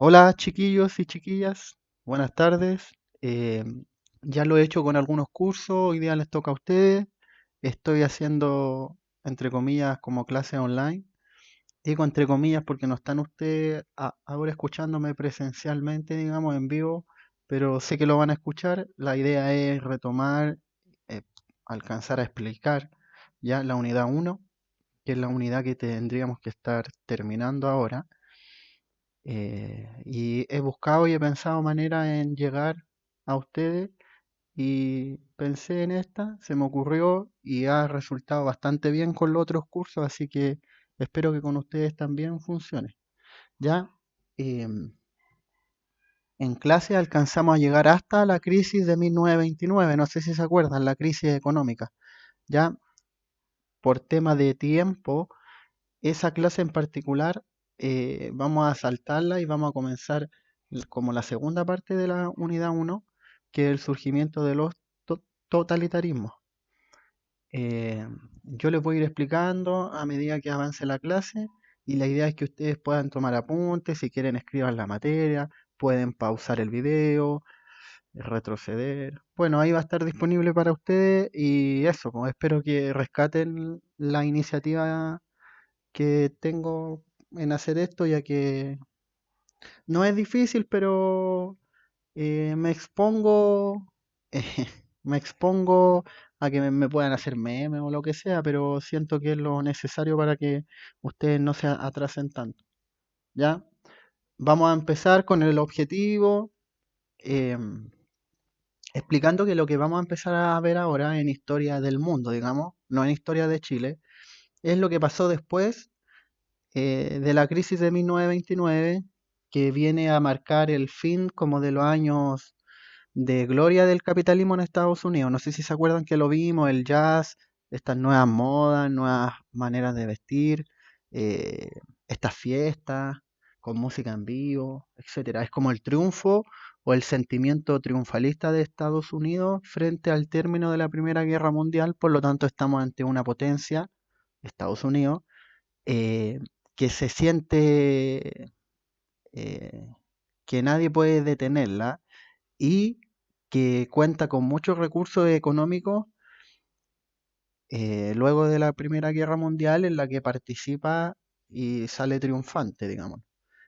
Hola chiquillos y chiquillas, buenas tardes. Eh, ya lo he hecho con algunos cursos, hoy día les toca a ustedes. Estoy haciendo, entre comillas, como clase online. Digo entre comillas porque no están ustedes ahora escuchándome presencialmente, digamos, en vivo, pero sé que lo van a escuchar. La idea es retomar, eh, alcanzar a explicar ya la unidad uno, que es la unidad que tendríamos que estar terminando ahora. Y he buscado y he pensado maneras en llegar a ustedes y pensé en esta, se me ocurrió y ha resultado bastante bien con los otros cursos, así que espero que con ustedes también funcione. Ya, em, en clase alcanzamos a llegar hasta la crisis de 1929, no sé si se acuerdan, la crisis económica. Ya, por tema de tiempo, esa clase en particular vamos a saltarla y vamos a comenzar como la segunda parte de la unidad uno, que es el surgimiento de los totalitarismos. Eh, yo les voy a ir explicando a medida que avance la clase y la idea es que ustedes puedan tomar apuntes, si quieren escriban la materia, pueden pausar el video, retroceder. Bueno, ahí va a estar disponible para ustedes y eso, pues espero que rescaten la iniciativa que tengo en hacer esto, ya que no es difícil, pero me expongo, eh, me expongo a que me puedan hacer memes o lo que sea, pero siento que es lo necesario para que ustedes no se atrasen tanto. ¿Ya? Vamos a empezar con el objetivo, em, explicando que lo que vamos a empezar a ver ahora en historia del mundo, digamos, no en historia de Chile, es lo que pasó después de la crisis de 1929, que viene a marcar el fin como de los años de gloria del capitalismo en Estados Unidos. No sé si se acuerdan que lo vimos, el jazz, estas nuevas modas, nuevas maneras de vestir, eh, estas fiestas con música en vivo, etcétera. Es como el triunfo o el sentimiento triunfalista de Estados Unidos frente al término de la Primera Guerra Mundial. Por lo tanto, estamos ante una potencia, Estados Unidos, eh, que se siente eh, que nadie puede detenerla y que cuenta con muchos recursos económicos luego de la Primera Guerra Mundial en la que participa y sale triunfante, digamos.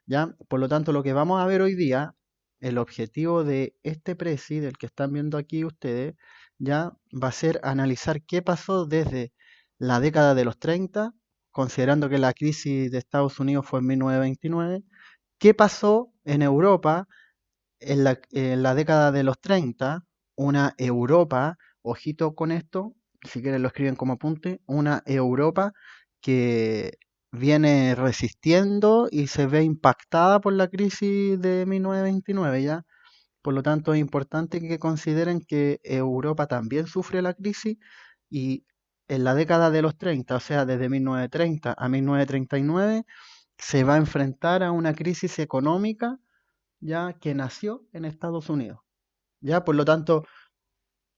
¿Ya? Por lo tanto, lo que vamos a ver hoy día, el objetivo de este presi, del que están viendo aquí ustedes, ya va a ser analizar qué pasó desde la década de los 30, considerando que la crisis de Estados Unidos fue en 1929, qué pasó en Europa en la década de los 30, una Europa, ojito con esto, si quieren lo escriben como apunte, una Europa que viene resistiendo y se ve impactada por la crisis de 1929, ¿ya? Por lo tanto, es importante que consideren que Europa también sufre la crisis y en la década de los 30, o sea, desde 1930 a 1939, se va a enfrentar a una crisis económica ya que nació en Estados Unidos. Ya, por lo tanto,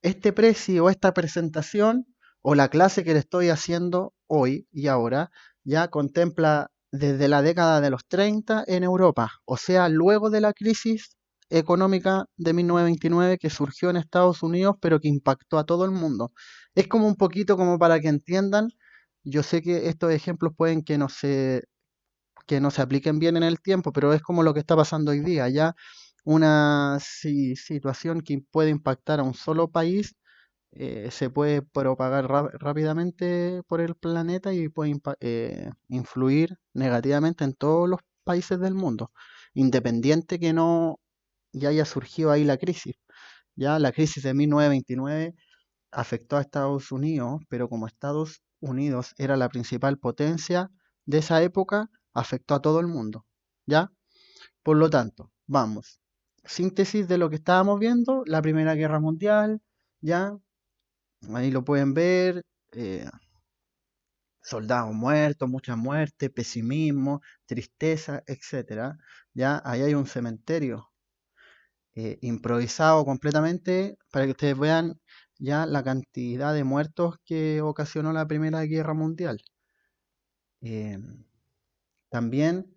este precio o esta presentación o la clase que le estoy haciendo hoy y ahora ya contempla desde la década de los 30 en Europa, o sea, luego de la crisis económica de 1929 que surgió en Estados Unidos, pero que impactó a todo el mundo. Es como un poquito como para que entiendan, yo sé que estos ejemplos pueden que no se apliquen bien en el tiempo, pero es como lo que está pasando hoy día. Ya una situación que puede impactar a un solo país se puede propagar rápidamente por el planeta y puede influir negativamente en todos los países del mundo, independiente que no ya haya surgido ahí la crisis. Ya la crisis de 1929 afectó a Estados Unidos, pero como Estados Unidos era la principal potencia de esa época, afectó a todo el mundo. ¿Ya? Por lo tanto, vamos. Síntesis de lo que estábamos viendo, la Primera Guerra Mundial, ¿ya? Ahí lo pueden ver, soldados muertos, mucha muerte, pesimismo, tristeza, etcétera. Ya, ahí hay un cementerio improvisado completamente para que ustedes vean ya la cantidad de muertos que ocasionó la Primera Guerra Mundial. Eh, también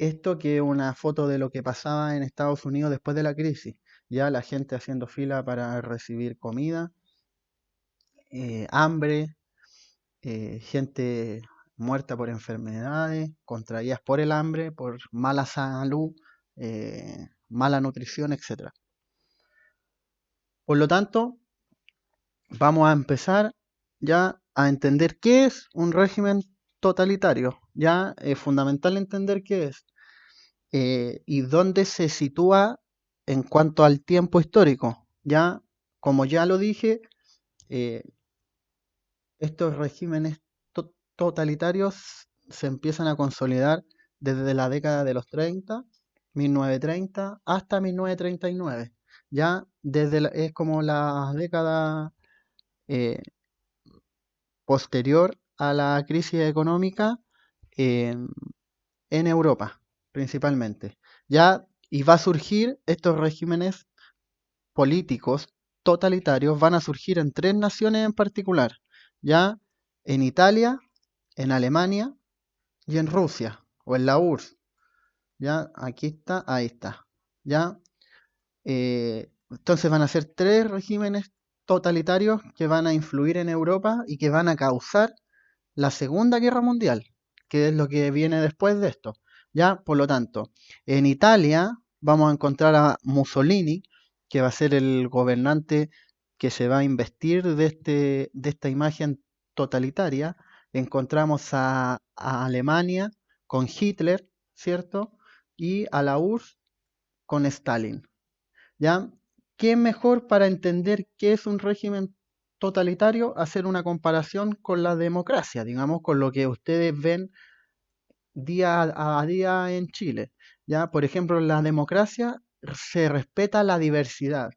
esto que es una foto de lo que pasaba en Estados Unidos después de la crisis. Ya la gente haciendo fila para recibir comida, hambre, gente muerta por enfermedades, contraídas por el hambre, por mala salud, mala nutrición, etcétera. Por lo tanto, vamos a empezar ya a entender qué es un régimen totalitario. Ya es fundamental entender qué es y dónde se sitúa en cuanto al tiempo histórico. Ya, como ya lo dije, eh, estos regímenes totalitarios se empiezan a consolidar desde la década de los 30, 1930, hasta 1939. Ya es como la década eh, posterior a la crisis económica eh, en Europa, principalmente. Ya, y va a surgir estos regímenes políticos totalitarios, van a surgir en tres naciones en particular, ya en Italia, en Alemania y en Rusia, o en la URSS. Ya, aquí está, ahí está. Ya, entonces van a ser tres regímenes totalitarios que van a influir en Europa y que van a causar la Segunda Guerra Mundial, que es lo que viene después de esto. Ya, por lo tanto, en Italia vamos a encontrar a Mussolini, que va a ser el gobernante que se va a investir de esta imagen totalitaria. Encontramos a Alemania con Hitler, ¿cierto? Y a la URSS con Stalin. ¿Ya? ¿Qué es mejor para entender qué es un régimen totalitario? Hacer una comparación con la democracia, digamos, con lo que ustedes ven día a día en Chile. ¿Ya? Por ejemplo, en la democracia se respeta la diversidad.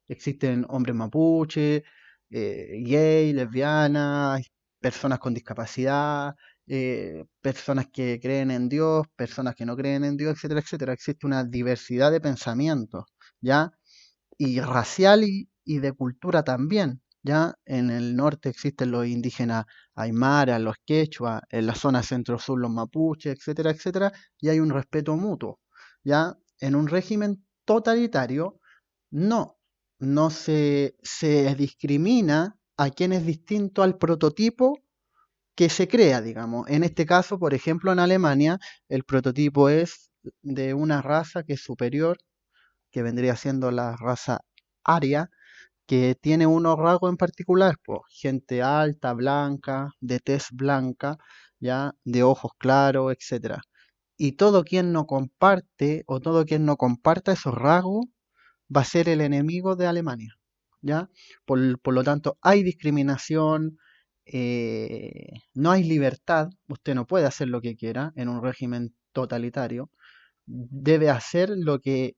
Existen hombres mapuche, gay, lesbianas, personas con discapacidad, personas que creen en Dios, personas que no creen en Dios, etcétera, etcétera. Existe una diversidad de pensamientos, ¿ya? Y racial y de cultura también. Ya en el norte existen los indígenas aymaras, los quechua, en la zona centro-sur los mapuches, etcétera, etcétera, y hay un respeto mutuo. Ya en un régimen totalitario no, no se discrimina a quien es distinto al prototipo que se crea, digamos. En este caso, por ejemplo, en Alemania, el prototipo es de una raza que es superior, que vendría siendo la raza aria, que tiene unos rasgos en particular, pues, gente alta, blanca, de tez blanca, ya, de ojos claros, etcétera. Y todo quien no comparte o todo quien no comparta esos rasgos va a ser el enemigo de Alemania, ¿ya? Por lo tanto, hay discriminación, no hay libertad, usted no puede hacer lo que quiera en un régimen totalitario, debe hacer lo que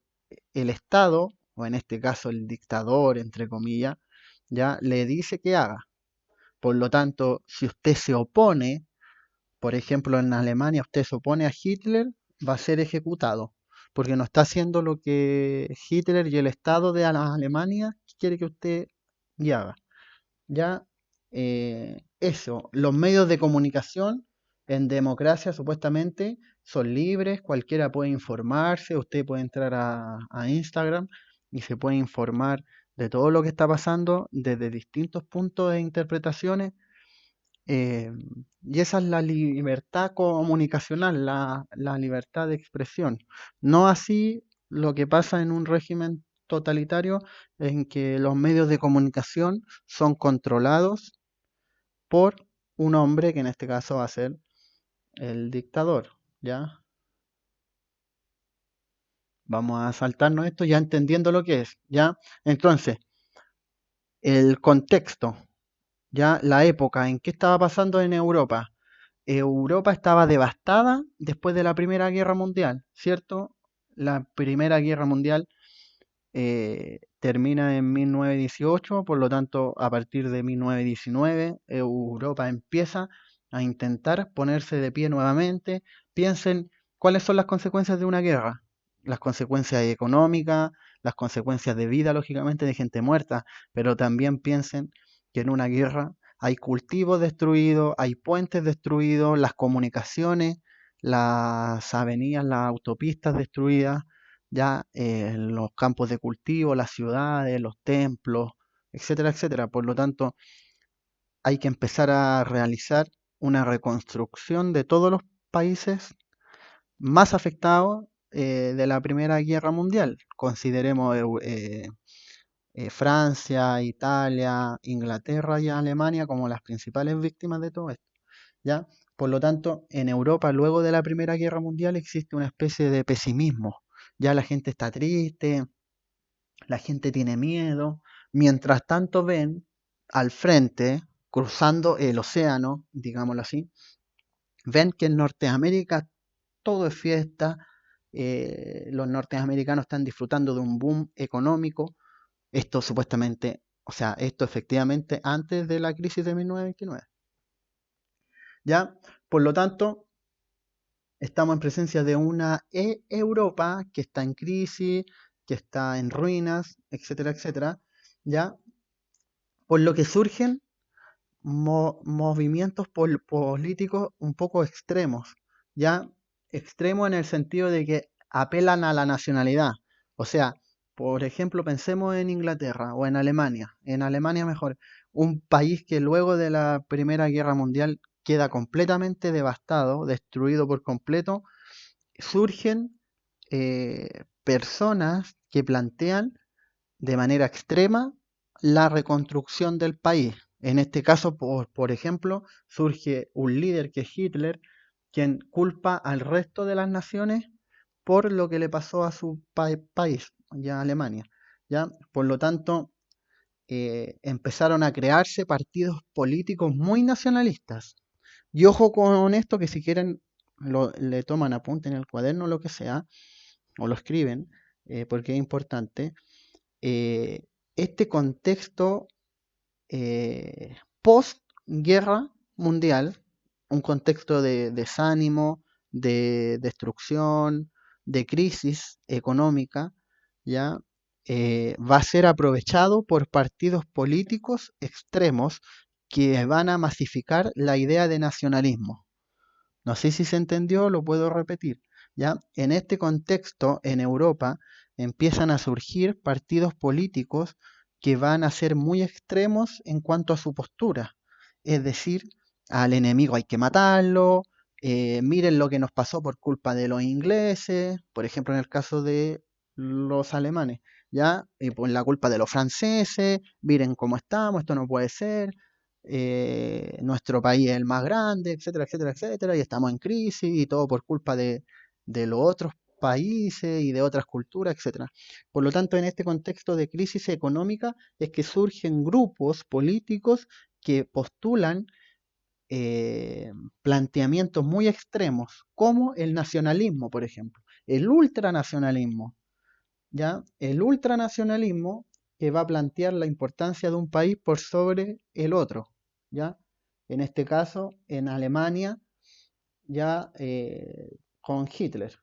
el Estado, o en este caso el dictador, entre comillas, ya le dice que haga. Por lo tanto, si usted se opone, por ejemplo en Alemania, usted se opone a Hitler, va a ser ejecutado, porque no está haciendo lo que Hitler y el Estado de Alemania quiere que usted y haga. Ya, eso, los medios de comunicación en democracia supuestamente son libres, cualquiera puede informarse, usted puede entrar a Instagram y se puede informar de todo lo que está pasando desde distintos puntos de interpretaciones. eh, y esa es la libertad comunicacional, la libertad de expresión. No así lo que pasa en un régimen totalitario en que los medios de comunicación son controlados por un hombre que en este caso va a ser el dictador, ¿ya? Vamos a saltarnos esto ya entendiendo lo que es, ¿ya? Entonces, el contexto, ¿ya? La época en qué estaba pasando en Europa. Europa estaba devastada después de la Primera Guerra Mundial, ¿cierto? La Primera Guerra Mundial termina en 1918, por lo tanto, a partir de 1919, Europa empieza a intentar ponerse de pie nuevamente. Piensen cuáles son las consecuencias de una guerra. Las consecuencias económicas, las consecuencias de vida, lógicamente, de gente muerta, pero también piensen que en una guerra hay cultivos destruidos, hay puentes destruidos, las comunicaciones las avenidas, las autopistas destruidas, ya los campos de cultivo, las ciudades, los templos, etcétera, etcétera. Por lo tanto, hay que empezar a realizar una reconstrucción de todos los países más afectados de la Primera Guerra Mundial. Consideremos Francia, Italia, Inglaterra y Alemania como las principales víctimas de todo esto, ¿ya? Por lo tanto, en Europa, luego de la Primera Guerra Mundial, existe una especie de pesimismo. Ya la gente está triste, la gente tiene miedo. Mientras tanto ven al frente, cruzando el océano, digámoslo así, ven que en Norteamérica todo es fiesta, los norteamericanos están disfrutando de un boom económico, esto supuestamente, o sea, esto efectivamente antes de la crisis de 1929. ¿Ya? Por lo tanto, estamos en presencia de una Europa que está en crisis, que está en ruinas, etcétera, etcétera, ¿ya? Por lo que surgen movimientos políticos un poco extremos, ¿ya? Extremos en el sentido de que apelan a la nacionalidad. O sea, por ejemplo, pensemos en Inglaterra o en Alemania mejor, un país que luego de la Primera Guerra Mundial queda completamente devastado, destruido por completo. Surgen personas que plantean de manera extrema la reconstrucción del país. En este caso, por ejemplo, surge un líder que es Hitler, quien culpa al resto de las naciones por lo que le pasó a su país, ya Alemania. ¿Ya? Por lo tanto, empezaron a crearse partidos políticos muy nacionalistas. Y ojo con esto, que si quieren le toman apunte en el cuaderno, lo que sea, o lo escriben, porque es importante. eh, este contexto post-guerra mundial, un contexto de desánimo, de destrucción, de crisis económica, ¿ya? Va a ser aprovechado por partidos políticos extremos que van a masificar la idea de nacionalismo. No sé si se entendió, lo puedo repetir. ¿Ya? En este contexto, en Europa, empiezan a surgir partidos políticos que van a ser muy extremos en cuanto a su postura. Es decir, al enemigo hay que matarlo, miren lo que nos pasó por culpa de los ingleses, por ejemplo, en el caso de los alemanes, ¿ya? Y por la culpa de los franceses, miren cómo estamos, esto no puede ser, nuestro país es el más grande, etcétera, etcétera, etcétera, y estamos en crisis y todo por culpa de los otros países y de otras culturas, etcétera. Por lo tanto, en este contexto de crisis económica es que surgen grupos políticos que postulan planteamientos muy extremos, como el nacionalismo, por ejemplo, el ultranacionalismo, ¿ya? El ultranacionalismo que va a plantear la importancia de un país por sobre el otro, ¿ya? En este caso, en Alemania, ya con Hitler.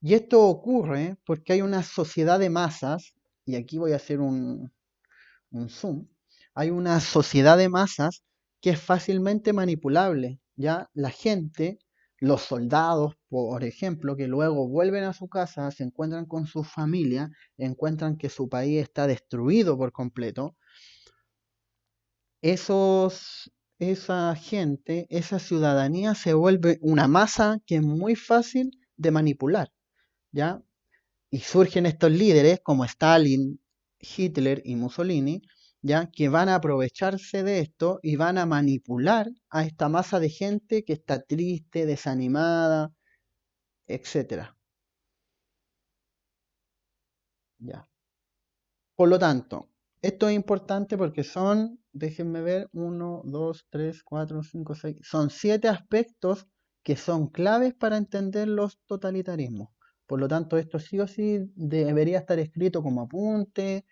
Y esto ocurre porque hay una sociedad de masas, y aquí voy a hacer un zoom, hay una sociedad de masas que es fácilmente manipulable. Ya la gente, los soldados, por ejemplo, que luego vuelven a su casa, se encuentran con su familia, encuentran que su país está destruido por completo. Esa gente, esa ciudadanía se vuelve una masa que es muy fácil de manipular, ¿ya? Y surgen estos líderes como Stalin, Hitler y Mussolini, ya que van a aprovecharse de esto y van a manipular a esta masa de gente que está triste, desanimada, etcétera. Ya. Por lo tanto, esto es importante porque son, déjenme ver, uno, 2, 3, 4, 5, 6, son 7 aspectos que son claves para entender los totalitarismos. Por lo tanto, esto sí o sí debería estar escrito como apunte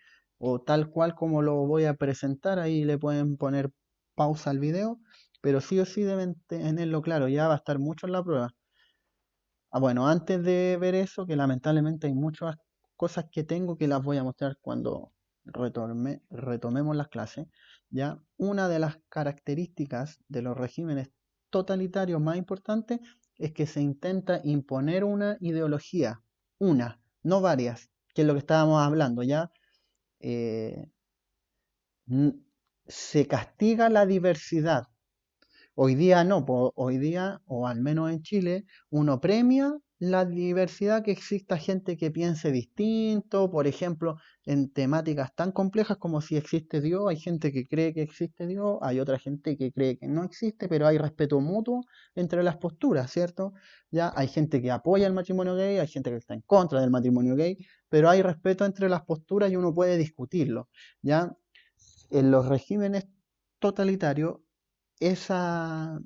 o tal cual como lo voy a presentar. Ahí le pueden poner pausa al video, pero sí o sí deben tenerlo claro. Ya va a estar mucho en la prueba. Bueno, antes de ver eso, que lamentablemente hay muchas cosas que tengo que las voy a mostrar cuando retomemos las clases, ¿ya? Una de las características de los regímenes totalitarios más importantes es que se intenta imponer una ideología, una, no varias, que es lo que estábamos hablando, ¿ya? Eh, n- Se castiga la diversidad. Hoy día no, hoy día, o al menos en Chile, uno premia la diversidad, que exista gente que piense distinto, por ejemplo, en temáticas tan complejas como si existe Dios, hay gente que cree que existe Dios, hay otra gente que cree que no existe, pero hay respeto mutuo entre las posturas, ¿cierto? Ya hay gente que apoya el matrimonio gay, hay gente que está en contra del matrimonio gay, pero hay respeto entre las posturas y uno puede discutirlo, ¿ya? En los regímenes totalitarios, esa,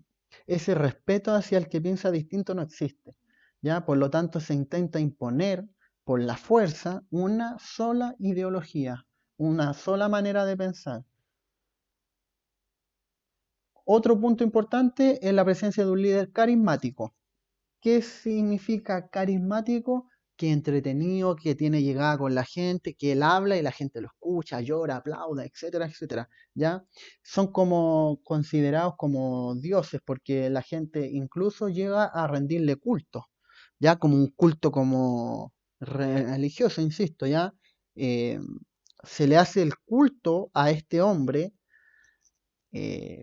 ese respeto hacia el que piensa distinto no existe, ¿ya? Por lo tanto, se intenta imponer por la fuerza una sola ideología, una sola manera de pensar. Otro punto importante es la presencia de un líder carismático. ¿Qué significa carismático? Que entretenido, que tiene llegada con la gente, que él habla y la gente lo escucha, llora, aplauda, etcétera, etcétera. ¿Ya? Son como considerados como dioses porque la gente incluso llega a rendirle culto, ya como un culto como religioso, insisto, ya. Eh, Se le hace el culto a este hombre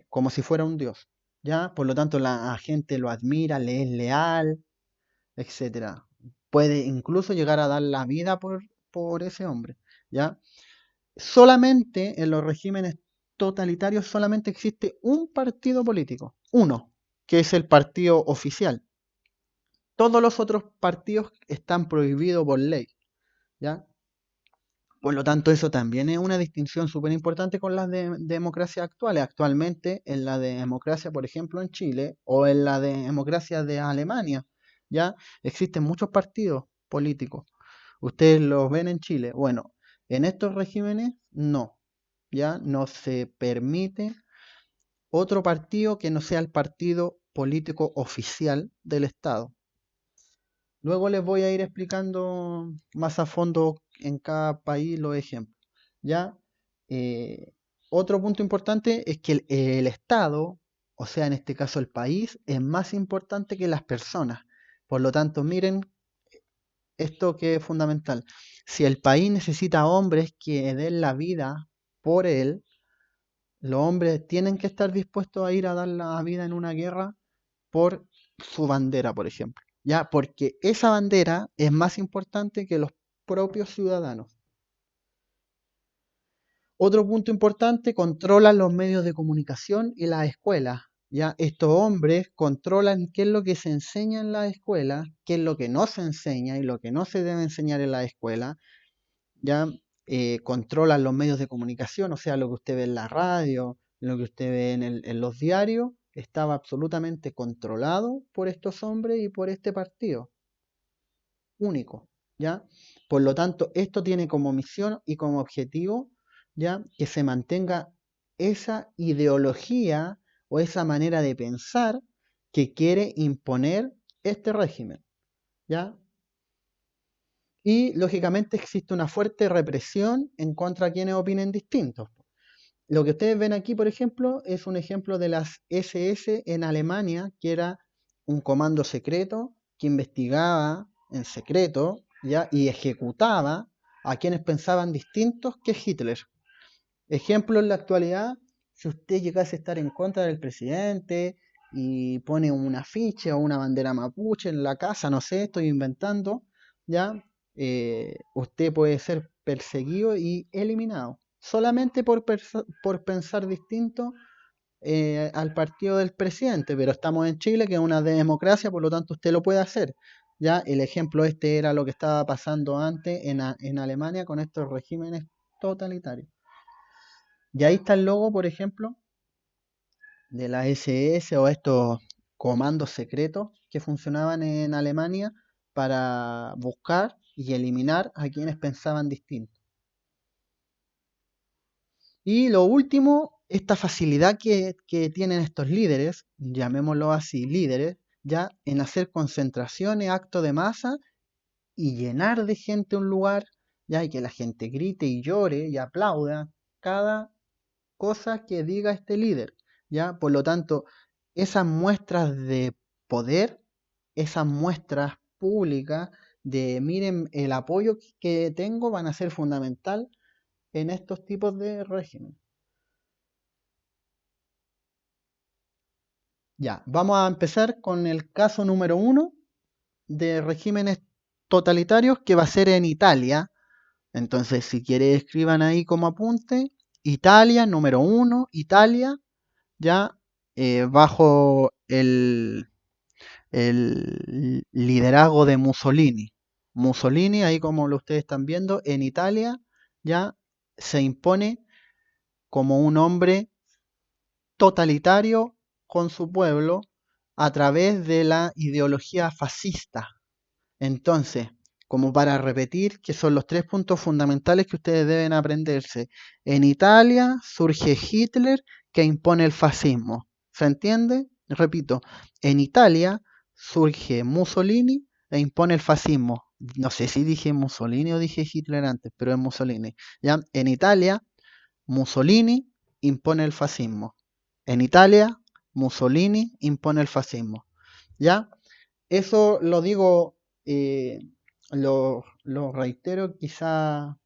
como si fuera un dios, ya. Por lo tanto, la gente lo admira, le es leal, etcétera. Puede incluso llegar a dar la vida por ese hombre, ¿ya? Solamente en los regímenes totalitarios solamente existe un partido político, uno, que es el partido oficial. Todos los otros partidos están prohibidos por ley, ¿ya? Por lo tanto, eso también es una distinción súper importante con las democracias actuales. Actualmente, en la democracia, por ejemplo, en Chile, o en la democracia de Alemania, ya existen muchos partidos políticos. Ustedes los ven en Chile. Bueno, en estos regímenes no, ya no se permite otro partido que no sea el partido político oficial del Estado. Luego les voy a ir explicando más a fondo en cada país los ejemplos. ¿Ya? Eh, Otro punto importante es que el Estado, o sea, en este caso el país, es más importante que las personas. Por lo tanto, miren esto que es fundamental. Si el país necesita hombres que den la vida por él, los hombres tienen que estar dispuestos a ir a dar la vida en una guerra por su bandera, por ejemplo. Ya, porque esa bandera es más importante que los propios ciudadanos. Otro punto importante, controlan los medios de comunicación y las escuelas. Ya, estos hombres controlan qué es lo que se enseña en la escuela, qué es lo que no se enseña y lo que no se debe enseñar en la escuela. Ya controlan los medios de comunicación, o sea, lo que usted ve en la radio, lo que usted ve en los diarios, estaba absolutamente controlado por estos hombres y por este partido único, ¿ya? Por lo tanto, esto tiene como misión y como objetivo, ¿ya? Que se mantenga esa ideología o esa manera de pensar que quiere imponer este régimen, ¿ya? Y lógicamente existe una fuerte represión en contra de quienes opinen distintos. Lo que ustedes ven aquí, por ejemplo, es un ejemplo de las SS en Alemania, que era un comando secreto que investigaba en secreto, ¿ya? Y ejecutaba a quienes pensaban distintos que Hitler. Ejemplo en la actualidad, si usted llegase a estar en contra del presidente y pone un afiche o una bandera mapuche en la casa, no sé, estoy inventando, ¿ya? Usted puede ser perseguido y eliminado solamente por pensar distinto al partido del presidente, pero estamos en Chile, que es una democracia, por lo tanto usted lo puede hacer. Ya el ejemplo este era lo que estaba pasando antes en Alemania con estos regímenes totalitarios. Y ahí está el logo, por ejemplo, de la SS o estos comandos secretos que funcionaban en Alemania para buscar y eliminar a quienes pensaban distinto. Y lo último, esta facilidad que tienen estos líderes, llamémoslo así, líderes, ya en hacer concentraciones, actos de masa y llenar de gente un lugar, ya y que la gente grite y llore y aplauda cada cosa que diga este líder, ¿ya? Por lo tanto, esas muestras de poder esas muestras públicas de, miren, el apoyo que tengo van a ser fundamental en estos tipos de régimen. Ya, vamos a empezar con el caso número uno de regímenes totalitarios que va a ser en Italia. Entonces, si quiere, escriban ahí como apunte. Italia, número uno, Italia, ya bajo el liderazgo de Mussolini. Mussolini, ahí como lo ustedes están viendo, en Italia ya se impone como un hombre totalitario con su pueblo a través de la ideología fascista. Entonces, como para repetir, que son los tres puntos fundamentales que ustedes deben aprenderse. En Italia surge Hitler que impone el fascismo. ¿Se entiende? Repito, en Italia surge Mussolini e impone el fascismo. No sé si dije Mussolini o dije Hitler antes, pero es Mussolini. ¿Ya? En Italia, Mussolini impone el fascismo. En Italia, Mussolini impone el fascismo. ¿Ya? Eso lo digo, eh, lo reitero quizá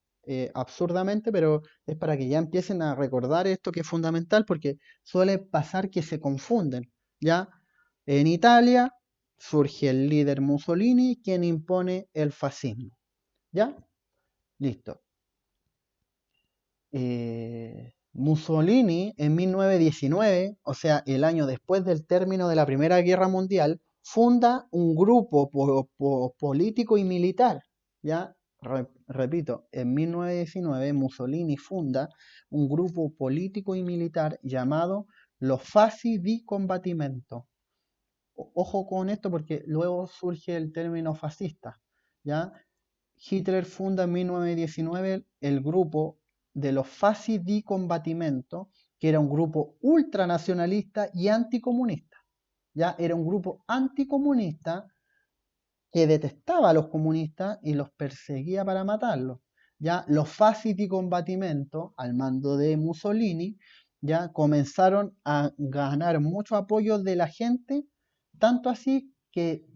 absurdamente, pero es para que ya empiecen a recordar esto que es fundamental, porque suele pasar que se confunden, ¿ya? En Italia surge el líder Mussolini, quien impone el fascismo, ¿ya? Listo. Mussolini en 1919, o sea, el año después del término de la Primera Guerra Mundial, funda un grupo político y militar. Ya, repito, en 1919 Mussolini funda un grupo político y militar llamado los Fasci di Combattimento. Ojo con esto porque luego surge el término fascista. ¿Ya? Hitler funda en 1919 el grupo de los Fasci di Combattimento, que era un grupo ultranacionalista y anticomunista. Ya era un grupo anticomunista que detestaba a los comunistas y los perseguía para matarlos. Ya los Fasci di Combattimento, al mando de Mussolini, ya comenzaron a ganar mucho apoyo de la gente, tanto así que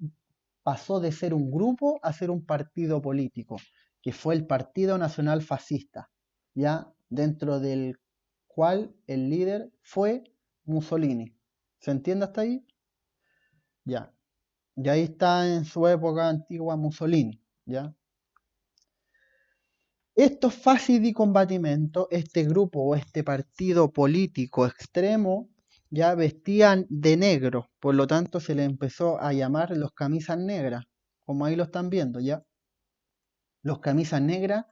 pasó de ser un grupo a ser un partido político, que fue el Partido Nacional Fascista, ya dentro del cual el líder fue Mussolini. ¿Se entiende hasta ahí? Ya. Y ahí está en su época antigua Mussolini, ¿ya? Estos fascis di combattimento, este grupo o este partido político extremo, ya vestían de negro, por lo tanto se le empezó a llamar los camisas negras, como ahí lo están viendo, ¿ya? Los camisas negras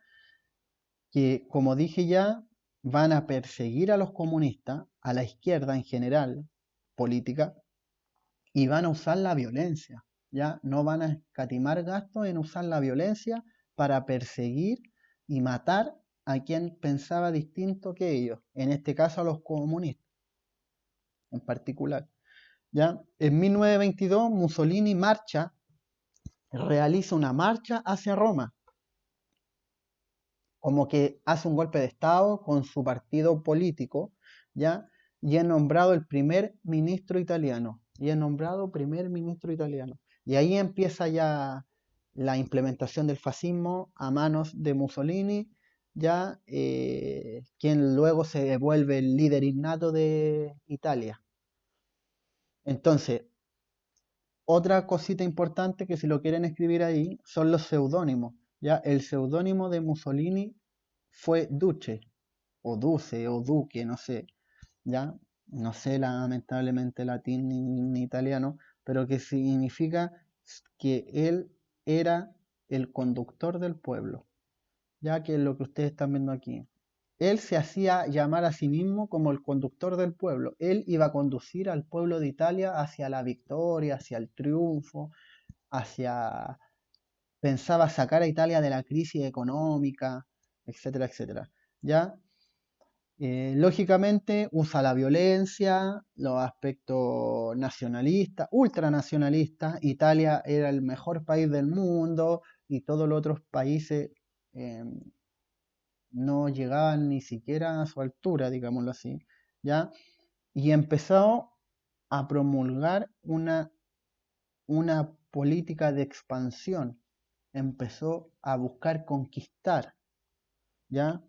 que, como dije ya, van a perseguir a los comunistas, a la izquierda en general, política, y van a usar la violencia, ¿ya? No van a escatimar gastos en usar la violencia para perseguir y matar a quien pensaba distinto que ellos, en este caso a los comunistas en particular, ¿ya? En 1922 Mussolini realiza una marcha hacia Roma, como que hace un golpe de Estado con su partido político, ¿ya? Y es nombrado el primer ministro italiano. Y es nombrado primer ministro italiano. Y ahí empieza ya la implementación del fascismo a manos de Mussolini, ya quien luego se vuelve el líder innato de Italia. Entonces, otra cosita importante que si lo quieren escribir ahí son los seudónimos. Ya el seudónimo de Mussolini fue Duce, o Duce, o Duque, no sé, ya, no sé lamentablemente latín ni italiano, pero que significa que él era el conductor del pueblo, ya que es lo que ustedes están viendo aquí. Él se hacía llamar a sí mismo como el conductor del pueblo. Él iba a conducir al pueblo de Italia hacia la victoria, hacia el triunfo, hacia... Pensaba sacar a Italia de la crisis económica, etcétera, etcétera. ¿Ya? Lógicamente usa la violencia, los aspectos nacionalistas, ultranacionalistas. Italia era el mejor país del mundo y todos los otros países eh, no llegaban ni siquiera a su altura, digámoslo así, ¿ya? Y empezó a promulgar una política de expansión, empezó a buscar conquistar, ¿ya?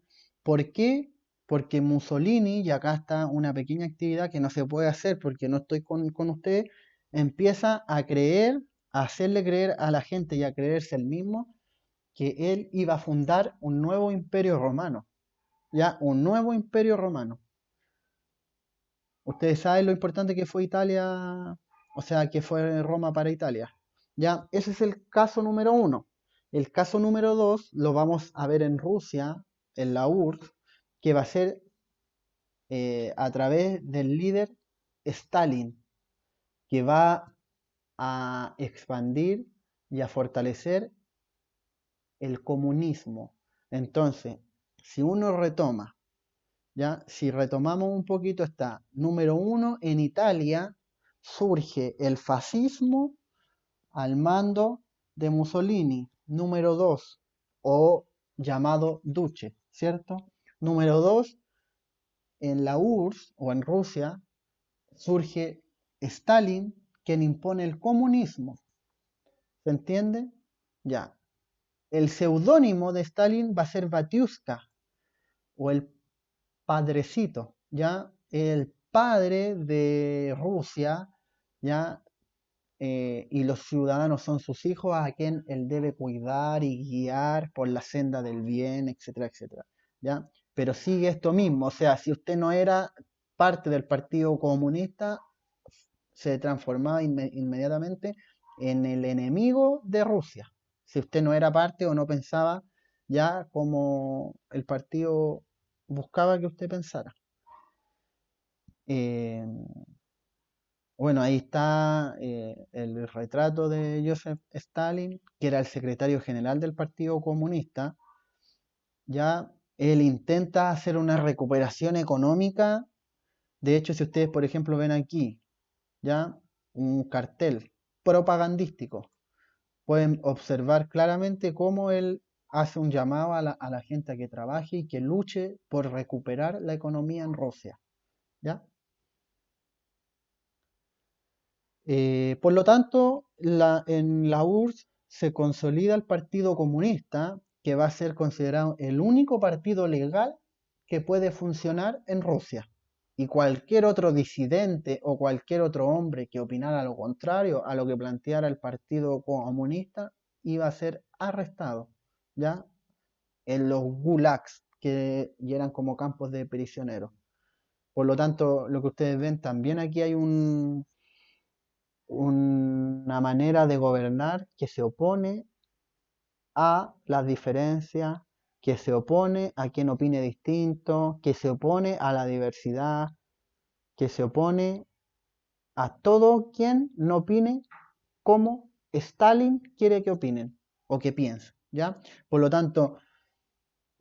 ¿Por qué? Porque Mussolini, y acá está una pequeña actividad que no se puede hacer porque no estoy con usted, empieza a creer, a hacerle creer a la gente y a creerse el mismo que él iba a fundar un nuevo imperio romano, ¿ya? Un nuevo imperio romano. Ustedes saben lo importante que fue Italia, o sea, que fue Roma para Italia. Ya, ese es el caso número uno. El caso número dos lo vamos a ver en Rusia, en la URSS, que va a ser a través del líder Stalin, que va a expandir y a fortalecer el comunismo. Entonces, si uno retoma, ya, si retomamos un poquito, está número uno, en Italia surge el fascismo al mando de Mussolini. Número dos, o llamado Duce, ¿cierto? Número dos, en la URSS o en Rusia surge Stalin, quien impone el comunismo. ¿Se entiende? Ya. El seudónimo de Stalin va a ser Batiuska o el padrecito, ¿ya? El padre de Rusia, ¿ya? Y los ciudadanos son sus hijos a quien él debe cuidar y guiar por la senda del bien, etcétera, etcétera, ¿ya? Pero sigue esto mismo, o sea, si usted no era parte del Partido Comunista, se transformaba inmediatamente en el enemigo de Rusia. Si usted no era parte o no pensaba ya como el partido buscaba que usted pensara. Eh, bueno, ahí está el retrato de Joseph Stalin, que era el secretario general del Partido Comunista. Ya él intenta hacer una recuperación económica. De hecho, si ustedes, por ejemplo, ven aquí, ya un cartel propagandístico, pueden observar claramente cómo él hace un llamado a la gente a que trabaje y que luche por recuperar la economía en Rusia. ¿Ya? Por lo tanto, en la URSS se consolida el Partido Comunista, que va a ser considerado el único partido legal que puede funcionar en Rusia. Y cualquier otro disidente o cualquier otro hombre que opinara lo contrario a lo que planteara el Partido Comunista iba a ser arrestado, ¿ya? En los gulags, que y eran como campos de prisioneros. Por lo tanto, lo que ustedes ven, también aquí hay una manera de gobernar que se opone a las diferencias, que se opone a quien opine distinto, que se opone a la diversidad, que se opone a todo quien no opine como Stalin quiere que opinen o que piensen, ¿ya? Por lo tanto,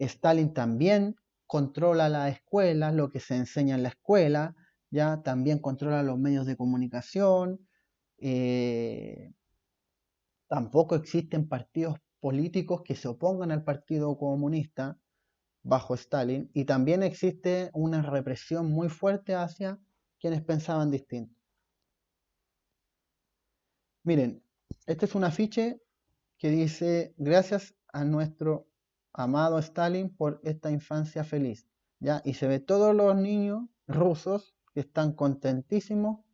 Stalin también controla la escuela, lo que se enseña en la escuela, ya también controla los medios de comunicación, eh, tampoco existen partidos políticos que se opongan al Partido Comunista bajo Stalin y también existe una represión muy fuerte hacia quienes pensaban distinto. Miren, este es un afiche que dice gracias a nuestro amado Stalin por esta infancia feliz, ¿ya? Y se ve todos los niños rusos que están contentísimos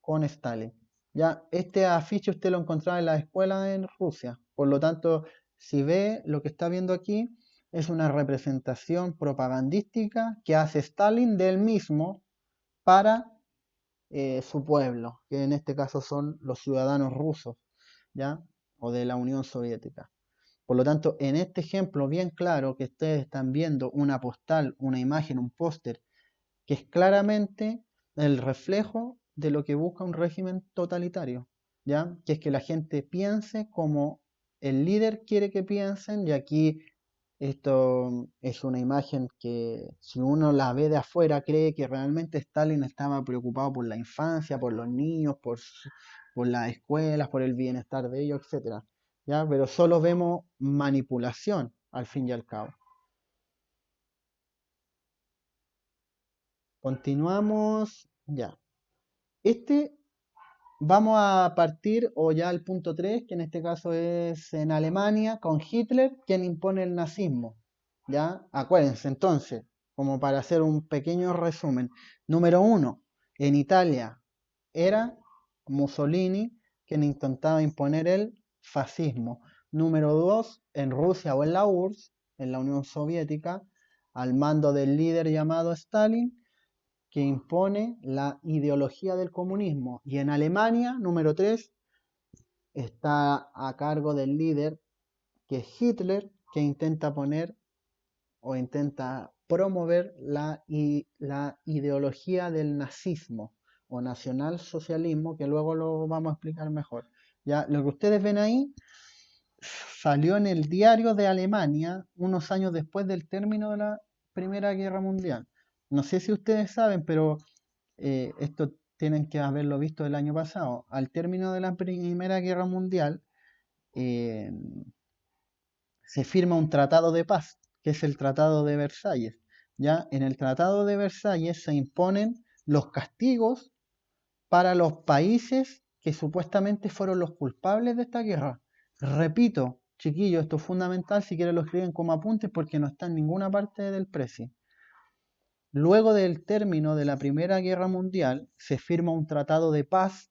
con Stalin. Ya, este afiche usted lo encontraba en la escuela en Rusia. Por lo tanto, si ve lo que está viendo aquí, es una representación propagandística que hace Stalin del mismo para su pueblo, que en este caso son los ciudadanos rusos, ¿ya? O de la Unión Soviética. Por lo tanto, en este ejemplo bien claro que ustedes están viendo una postal, una imagen, un póster que es claramente el reflejo de lo que busca un régimen totalitario, ¿ya? Que es que la gente piense como el líder quiere que piensen, y aquí esto es una imagen que si uno la ve de afuera cree que realmente Stalin estaba preocupado por la infancia, por los niños, por las escuelas, por el bienestar de ellos, etcétera, ¿ya? Pero solo vemos manipulación al fin y al cabo. Continuamos ya. Este vamos a partir, o ya al punto 3 que en este caso es en Alemania, con Hitler, quien impone el nazismo. ¿Ya? Acuérdense, entonces, como para hacer un pequeño resumen. Número 1, en Italia era Mussolini quien intentaba imponer el fascismo. Número 2, en Rusia o en la URSS, en la Unión Soviética, al mando del líder llamado Stalin, que impone la ideología del comunismo. Y en Alemania, número 3, está a cargo del líder, que es Hitler, que intenta poner o intenta promover la ideología del nazismo o nacionalsocialismo, que luego lo vamos a explicar mejor. Ya, lo que ustedes ven ahí salió en el diario de Alemania unos años después del término de la Primera Guerra Mundial. No sé si ustedes saben, pero esto tienen que haberlo visto el año pasado. Al término de la Primera Guerra Mundial, eh, se firma un tratado de paz, que es el Tratado de Versalles. Ya en el Tratado de Versalles se imponen los castigos para los países que supuestamente fueron los culpables de esta guerra. Repito, chiquillos, esto es fundamental, si quieren lo escriben como apuntes porque no está en ninguna parte del precio. Luego del término de la Primera Guerra Mundial, se firma un tratado de paz,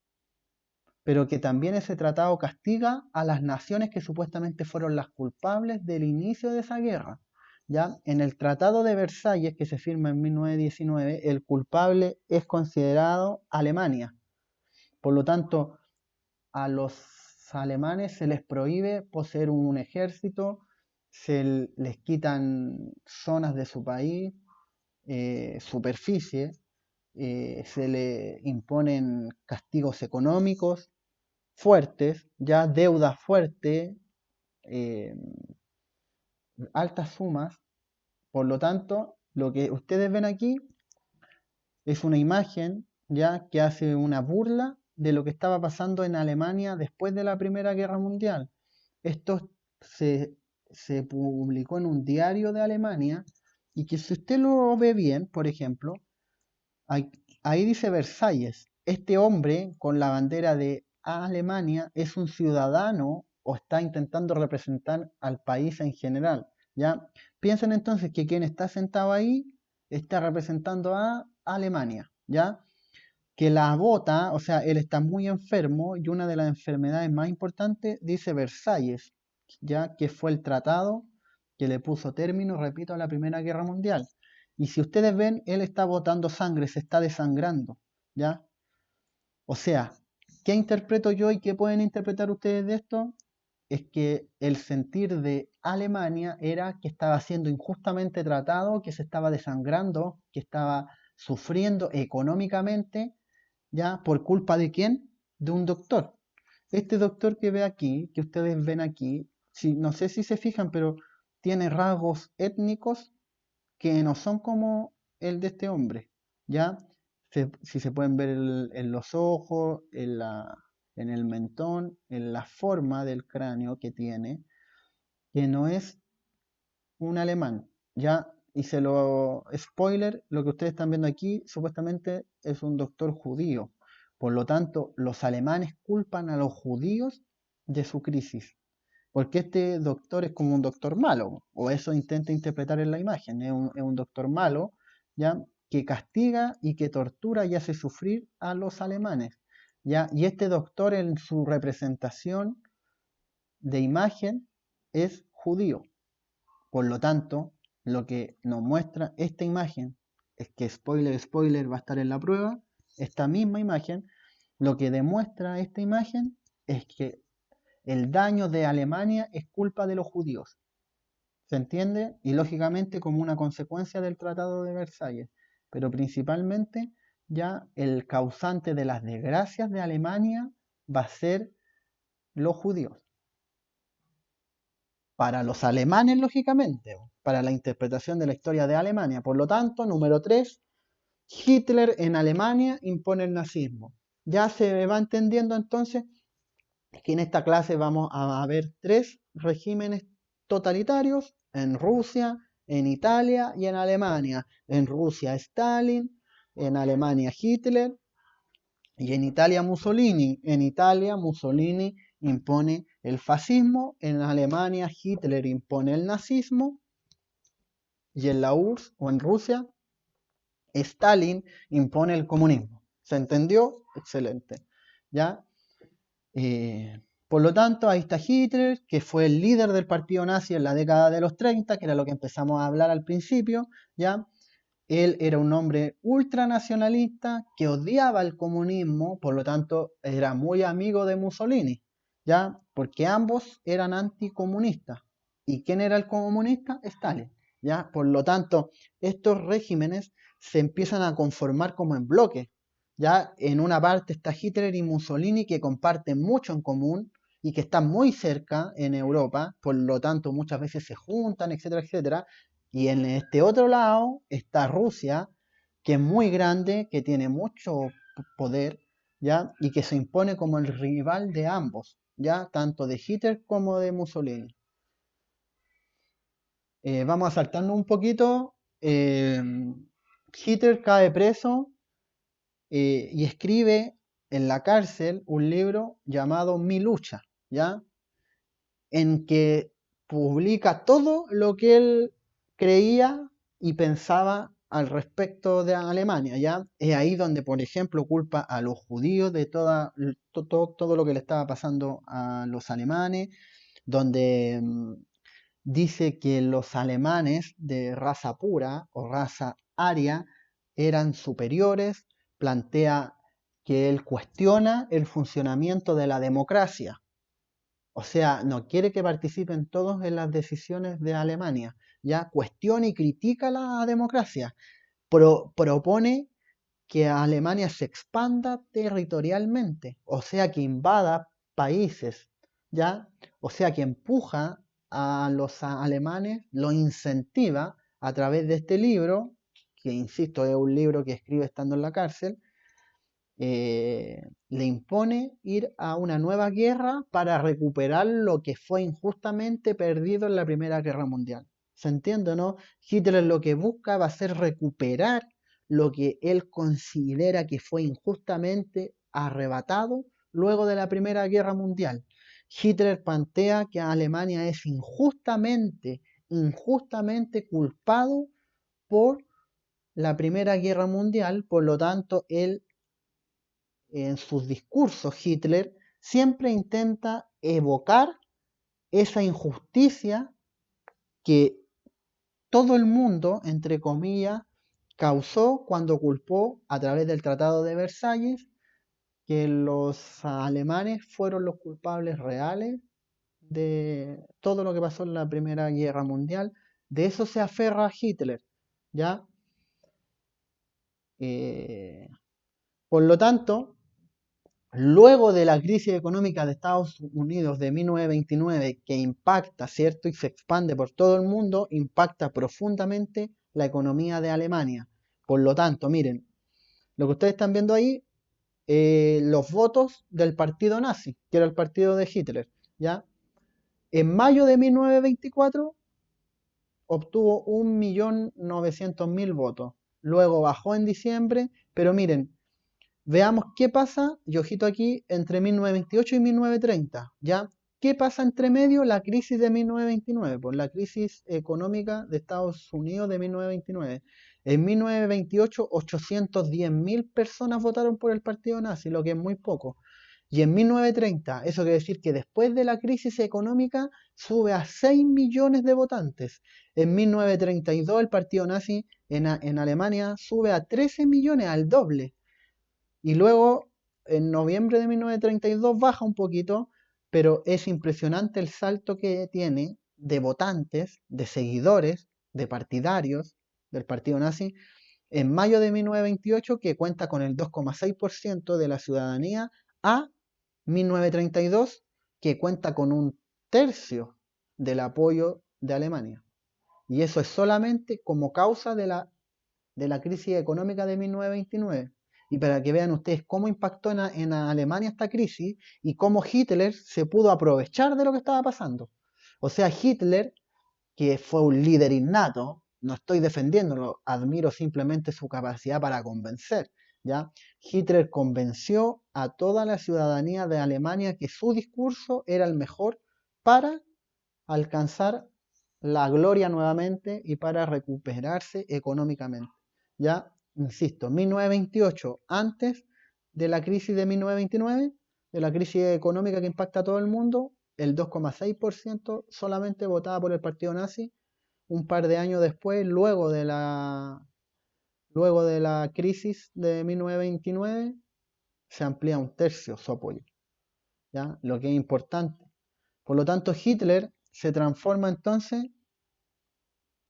pero que también ese tratado castiga a las naciones que supuestamente fueron las culpables del inicio de esa guerra. ¿Ya? En el Tratado de Versalles, que se firma en 1919, el culpable es considerado Alemania. Por lo tanto, a los alemanes se les prohíbe poseer un ejército, se les quitan zonas de su país, superficie, se le imponen castigos económicos fuertes, ya deuda fuerte, eh, altas sumas. Por lo tanto, lo que ustedes ven aquí es una imagen ya que hace una burla de lo que estaba pasando en Alemania después de la Primera Guerra Mundial. Esto se, se publicó en un diario de Alemania y que si usted lo ve bien, por ejemplo, ahí, ahí dice Versalles. Este hombre con la bandera de Alemania es un ciudadano o está intentando representar al país en general. ¿Ya? Piensen entonces que quien está sentado ahí está representando a Alemania. ¿Ya? Que la bota, o sea, él está muy enfermo y una de las enfermedades más importantes dice Versalles, ya que fue el tratado que le puso término, repito, a la Primera Guerra Mundial. Y si ustedes ven, él está botando sangre, se está desangrando, ¿ya? O sea, ¿qué interpreto yo y qué pueden interpretar ustedes de esto? Es que el sentir de Alemania era que estaba siendo injustamente tratado, que se estaba desangrando, que estaba sufriendo económicamente, ¿ya? ¿Por culpa de quién? De un doctor. Este doctor que ve aquí, que ustedes ven aquí, si, no sé si se fijan, pero tiene rasgos étnicos que no son como el de este hombre, ¿ya? Si se pueden ver en los ojos, en el mentón, en la forma del cráneo que tiene, que no es un alemán, ¿ya? Y se lo, spoiler, lo que ustedes están viendo aquí supuestamente es un doctor judío. Por lo tanto, los alemanes culpan a los judíos de su crisis. Porque este doctor es como un doctor malo, o eso intenta interpretar en la imagen, es un doctor malo, ¿ya? Que castiga y que tortura y hace sufrir a los alemanes, ¿ya? Y este doctor en su representación de imagen es judío. Por lo tanto, lo que nos muestra esta imagen es que, spoiler, spoiler, va a estar en la prueba, esta misma imagen, lo que demuestra esta imagen es que el daño de Alemania es culpa de los judíos. ¿Se entiende? Y lógicamente como una consecuencia del Tratado de Versalles. Pero principalmente ya el causante de las desgracias de Alemania va a ser los judíos. Para los alemanes, lógicamente, para la interpretación de la historia de Alemania. Por lo tanto, número 3, Hitler en Alemania impone el nazismo. Ya se va entendiendo entonces que en esta clase vamos a ver 3 regímenes totalitarios en Rusia, en Italia y en Alemania. En Rusia Stalin, en Alemania Hitler Y en Italia Mussolini impone el fascismo, en Alemania Hitler impone el nazismo y en la URSS o en Rusia Stalin impone el comunismo. ¿Se entendió? Excelente. ¿Ya? Por lo tanto, ahí está Hitler, que fue el líder del partido nazi en la década de los 30, que era lo que empezamos a hablar al principio, ¿ya? Él era un hombre ultranacionalista que odiaba el comunismo, por lo tanto era muy amigo de Mussolini, ¿ya? Porque ambos eran anticomunistas. ¿Y quién era el comunista? Stalin, ¿ya? Por lo tanto, estos regímenes se empiezan a conformar como en bloques, ¿ya? En una parte está Hitler y Mussolini que comparten mucho en común y que están muy cerca en Europa, por lo tanto muchas veces se juntan, etcétera, etcétera. Y en este otro lado está Rusia, que es muy grande, que tiene mucho poder, ¿ya? Y que se impone como el rival de ambos, ¿ya? Tanto de Hitler como de Mussolini. Vamos a saltarnos un poquito. Hitler cae preso y escribe en la cárcel un libro llamado Mi lucha, ¿ya? En que publica todo lo que él creía y pensaba al respecto de Alemania, ¿ya? Es ahí donde, por ejemplo, culpa a los judíos de todo lo que le estaba pasando a los alemanes, donde dice que los alemanes de raza pura o raza aria eran superiores, plantea que él cuestiona el funcionamiento de la democracia, o sea, no quiere que participen todos en las decisiones de Alemania. Ya cuestiona y critica la democracia. Propone que Alemania se expanda territorialmente, o sea, que invada países, ¿ya? O sea, que empuja a los alemanes, lo incentiva a través de este libro, que insisto, es un libro que escribe estando en la cárcel, le impone ir a una nueva guerra para recuperar lo que fue injustamente perdido en la Primera Guerra Mundial. ¿Se entiende, no? Hitler lo que busca va a ser recuperar lo que él considera que fue injustamente arrebatado luego de la Primera Guerra Mundial. Hitler plantea que Alemania es injustamente culpado por la Primera Guerra Mundial, por lo tanto, él en sus discursos Hitler siempre intenta evocar esa injusticia que todo el mundo, entre comillas, causó cuando culpó a través del Tratado de Versalles que los alemanes fueron los culpables reales de todo lo que pasó en la Primera Guerra Mundial. De eso se aferra Hitler, ¿ya? Eh, por lo tanto, luego de la crisis económica de Estados Unidos de 1929, que impacta, ¿cierto? Y se expande por todo el mundo, impacta profundamente la economía de Alemania. Por lo tanto, miren, lo que ustedes están viendo ahí, los votos del partido nazi, que era el partido de Hitler, ¿ya? En mayo de 1924 obtuvo 1.900.000 votos. Luego bajó en diciembre, pero miren, veamos qué pasa, y ojito aquí, entre 1928 y 1930, ¿ya? ¿Qué pasa entre medio? La crisis de 1929, por la crisis económica de Estados Unidos de 1929. En 1928, 810.000 personas votaron por el partido nazi, lo que es muy poco. Y en 1930, eso quiere decir que después de la crisis económica sube a 6 millones de votantes. En 1932 el partido nazi en Alemania sube a 13 millones, al doble. Y luego, en noviembre de 1932 baja un poquito, pero es impresionante el salto que tiene de votantes, de seguidores, de partidarios del partido nazi en mayo de 1928, que cuenta con el 2,6% de la ciudadanía, a 1932, que cuenta con un tercio del apoyo de Alemania. Y eso es solamente como causa de la crisis económica de 1929. Y para que vean ustedes cómo impactó en Alemania esta crisis y cómo Hitler se pudo aprovechar de lo que estaba pasando. O sea, Hitler, que fue un líder innato, no estoy defendiéndolo, admiro simplemente su capacidad para convencer. ¿ya? Hitler convenció a toda la ciudadanía de Alemania que su discurso era el mejor para alcanzar la gloria nuevamente y para recuperarse económicamente. Ya, insisto, 1928, antes de la crisis de 1929, de la crisis económica que impacta a todo el mundo, el 2,6% solamente votaba por el partido nazi. Un par de años después, luego de la crisis de 1929, se amplía un tercio su apoyo, ¿ya? Lo que es importante. Por lo tanto, Hitler se transforma entonces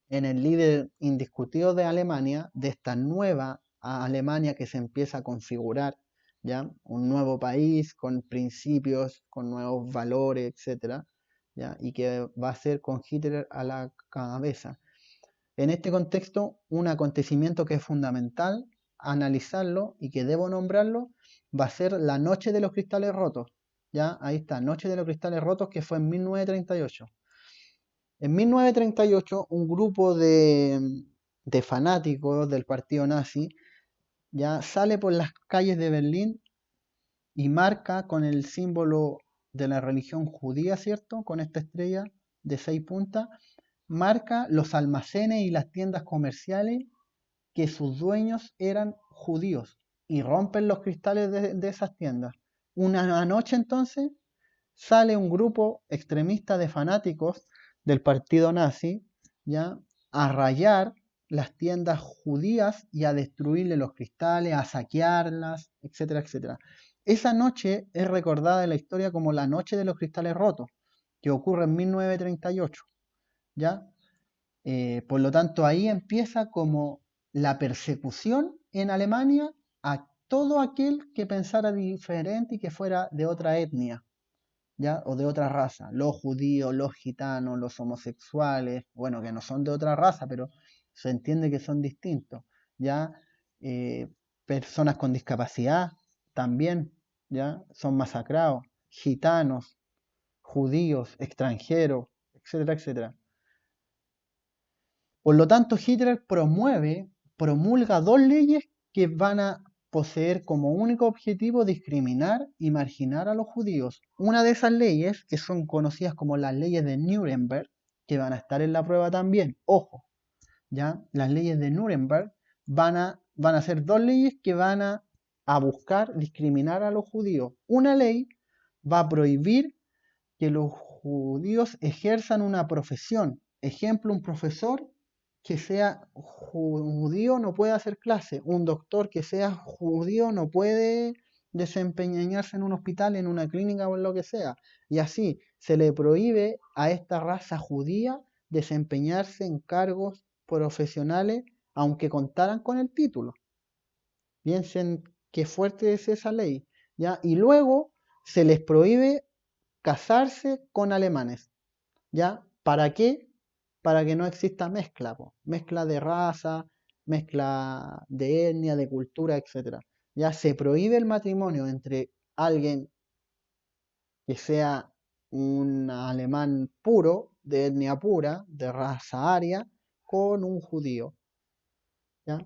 en el líder indiscutido de Alemania, de esta nueva Alemania que se empieza a configurar, ¿ya? Un nuevo país con principios, con nuevos valores, etcétera, ¿ya? Y que va a ser con Hitler a la cabeza. En este contexto, un acontecimiento que es fundamental analizarlo y que debo nombrarlo va a ser la Noche de los Cristales Rotos. ¿Ya? Ahí está, Noche de los Cristales Rotos, que fue en 1938. En 1938, un grupo de fanáticos del partido nazi ya sale por las calles de Berlín y marca con el símbolo de la religión judía, ¿cierto? Con esta estrella de 6 puntas, marca los almacenes y las tiendas comerciales que sus dueños eran judíos y rompen los cristales de esas tiendas. Una noche entonces sale un grupo extremista de fanáticos del partido nazi, ¿ya? A rayar las tiendas judías y a destruirle los cristales, a saquearlas, etcétera, etcétera. Esa noche es recordada en la historia como la Noche de los Cristales Rotos, que ocurre en 1938, ¿ya? Por lo tanto, ahí empieza como la persecución en Alemania a todo aquel que pensara diferente y que fuera de otra etnia, ¿ya? O de otra raza. Los judíos, los gitanos, los homosexuales, bueno, que no son de otra raza, pero se entiende que son distintos, ¿ya? Eh, Personas con discapacidad también, ¿ya? Son masacrados. Gitanos, judíos, extranjeros, etcétera, etcétera. Por lo tanto, Hitler promulga dos leyes que van a poseer como único objetivo discriminar y marginar a los judíos. Una de esas leyes, que son conocidas como las leyes de Nuremberg, que van a estar en la prueba también, ojo, ¿ya? Las leyes de Nuremberg van a ser dos leyes que van a buscar discriminar a los judíos. Una ley va a prohibir que los judíos ejerzan una profesión. Ejemplo, un profesor que sea judío no puede hacer clase. Un doctor que sea judío no puede desempeñarse en un hospital, en una clínica o en lo que sea. Y así se le prohíbe a esta raza judía desempeñarse en cargos profesionales aunque contaran con el título. Piensen qué fuerte es esa ley, ¿ya? Y luego se les prohíbe casarse con alemanes, ¿ya? ¿Para qué? Para que no exista mezcla, po. Mezcla de raza, mezcla de etnia, de cultura, etcétera. Ya se prohíbe el matrimonio entre alguien que sea un alemán puro, de etnia pura, de raza aria, con un judío, ¿ya?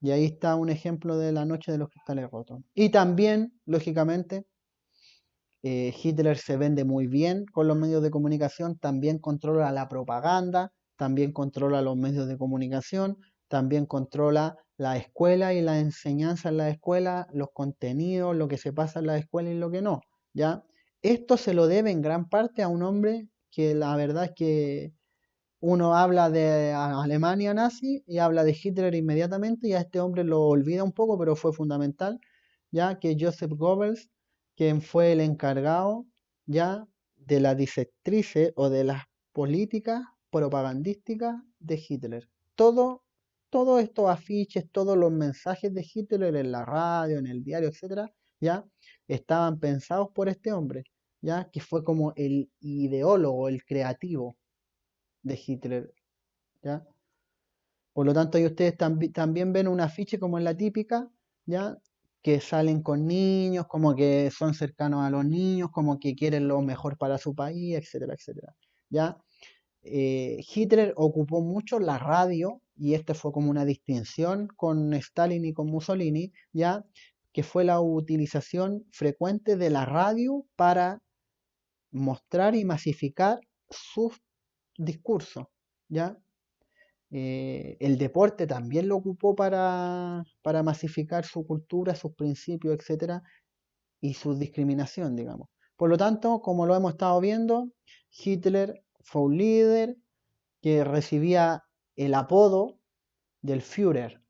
Y ahí está un ejemplo de la noche de los cristales rotos. Y también, lógicamente, Hitler se vende muy bien con los medios de comunicación, también controla la propaganda, también controla los medios de comunicación, también controla la escuela y la enseñanza en la escuela, los contenidos, lo que se pasa en la escuela y lo que no, ¿ya? Esto se lo debe en gran parte a un hombre que la verdad es que uno habla de Alemania nazi y habla de Hitler inmediatamente y a este hombre lo olvida un poco, pero fue fundamental, ya que Joseph Goebbels, quien fue el encargado ya de la directrices o de las políticas propagandísticas de Hitler. Todos estos afiches, todos los mensajes de Hitler en la radio, en el diario, etcétera, ya estaban pensados por este hombre, ya que fue como el ideólogo, el creativo de Hitler, ¿ya? Por lo tanto, ahí ustedes también ven un afiche como en la típica, ¿ya? Que salen con niños, como que son cercanos a los niños, como que quieren lo mejor para su país, etcétera, etcétera, ¿ya? Hitler ocupó mucho la radio y este fue como una distinción con Stalin y con Mussolini, ya que fue la utilización frecuente de la radio para mostrar y masificar sus discursos, ¿ya? El deporte también lo ocupó para masificar su cultura, sus principios, etcétera, y su discriminación, digamos. Por lo tanto, como lo hemos estado viendo, Hitler fue un líder que recibía el apodo del Führer,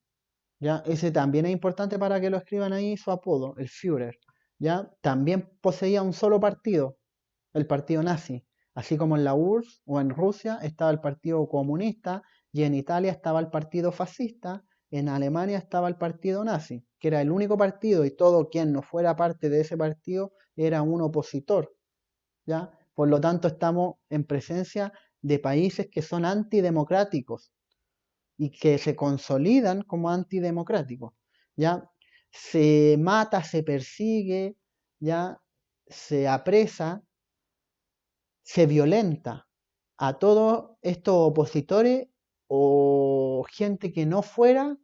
¿ya? Ese también es importante para que lo escriban ahí, su apodo, el Führer, ¿ya? También poseía un solo partido, el partido nazi, así como en la URSS o en Rusia estaba el partido comunista y en Italia estaba el partido fascista, en Alemania estaba el partido nazi, que era el único partido y todo quien no fuera parte de ese partido era un opositor, ¿ya? Por lo tanto, estamos en presencia de países que son antidemocráticos y que se consolidan como antidemocráticos, ¿ya? Se mata, se persigue, ¿ya? Se apresa, se violenta a todos estos opositores o gente que no fuera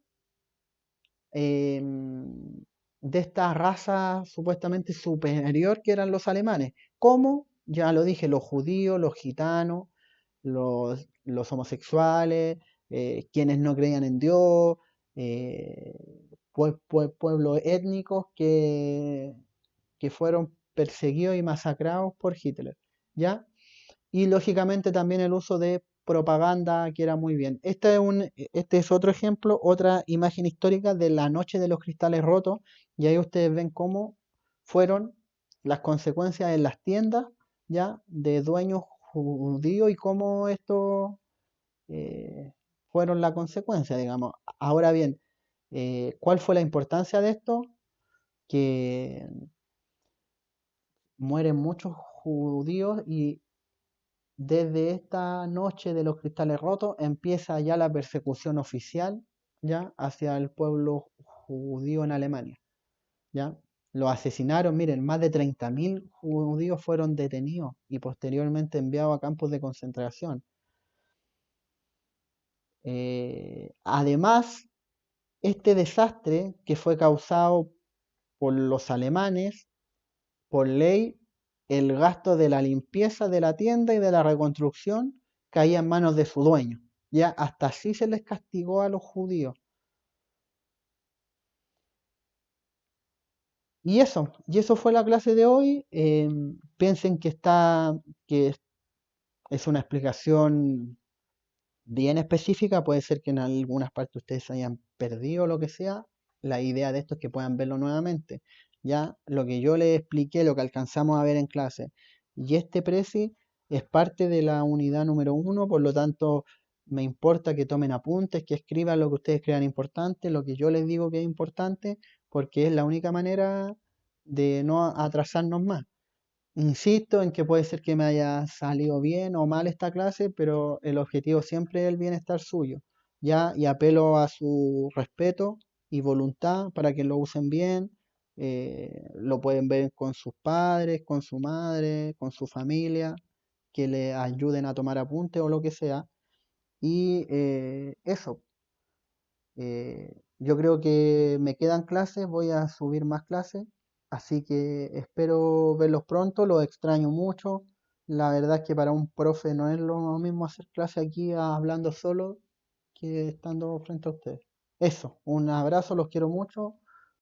eh, de esta raza supuestamente superior que eran los alemanes, como, ya lo dije, los judíos, los gitanos, los homosexuales, quienes no creían en Dios, eh, pueblos étnicos que fueron perseguidos y masacrados por Hitler, ¿ya? Y lógicamente también el uso de propaganda que era muy bien. Este es otro ejemplo, otra imagen histórica de la noche de los cristales rotos, y ahí ustedes ven cómo fueron las consecuencias en las tiendas ya de dueños judíos y cómo esto eh, fueron la consecuencia, digamos. Ahora bien, ¿cuál fue la importancia de esto? Que mueren muchos judíos y desde esta noche de los cristales rotos empieza ya la persecución oficial ya hacia el pueblo judío en Alemania, ¿ya? Los asesinaron, miren, más de 30.000 judíos fueron detenidos y posteriormente enviados a campos de concentración. Además, este desastre que fue causado por los alemanes, por ley, el gasto de la limpieza de la tienda y de la reconstrucción caía en manos de su dueño. Ya hasta así se les castigó a los judíos. Y eso fue la clase de hoy. Piensen que es una explicación bien específica, puede ser que en algunas partes ustedes se hayan perdido o lo que sea. La idea de esto es que puedan verlo nuevamente. Ya lo que yo les expliqué, lo que alcanzamos a ver en clase. Y este preci es parte de la unidad número 1, por lo tanto me importa que tomen apuntes, que escriban lo que ustedes crean importante, lo que yo les digo que es importante, porque es la única manera de no atrasarnos más. Insisto en que puede ser que me haya salido bien o mal esta clase, pero el objetivo siempre es el bienestar suyo, ¿ya? Y apelo a su respeto y voluntad para que lo usen bien. Lo pueden ver con sus padres, con su madre, con su familia, que le ayuden a tomar apuntes o lo que sea. Y eso, yo creo que me quedan clases, voy a subir más clases, así que espero verlos pronto, los extraño mucho. La verdad es que para un profe no es lo mismo hacer clase aquí hablando solo que estando frente a ustedes. Eso, un abrazo, los quiero mucho